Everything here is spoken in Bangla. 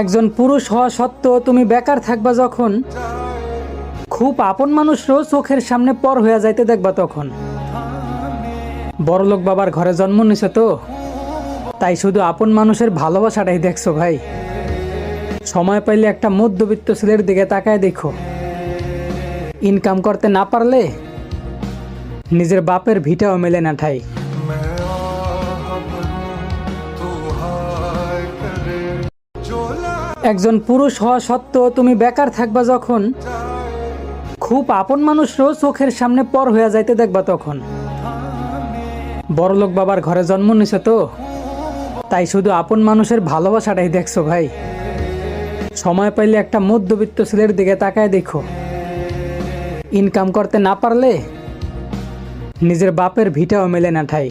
একজন পুরুষ হওয়া সত্ত্বেও তুমি বেকার থাকবা যখন, খুব আপন মানুষরাও চোখের সামনে পর হয়ে যাইতে দেখবা তখন। বড়লোক বাবার ঘরে জন্ম নিছো তো, তাই শুধু আপন মানুষের ভালোবাসাটাই দেখছো ভাই। সময় পাইলে একটা মধ্যবিত্ত ছেলের দিকে তাকায় দেখো, ইনকাম করতে না পারলে নিজের বাপের ভিটাও মেলে না ঠাই। একজন পুরুষ হওয়া সত্ত্বেও তুমি বেকার থাকবা যখন, খুব আপন মানুষরাও চোখের সামনে পর হয়ে যাইতে দেখবা তখন। বড়লোক বাবার ঘরে জন্ম নিছো তো, তাই শুধু আপন মানুষের ভালোবাসাটাই দেখছো ভাই। সময় পাইলে একটা মধ্যবিত্ত ছেলের দিকে তাকায় দেখো, ইনকাম করতে না পারলে নিজের বাপের ভিটাও মেলে না ঠাই।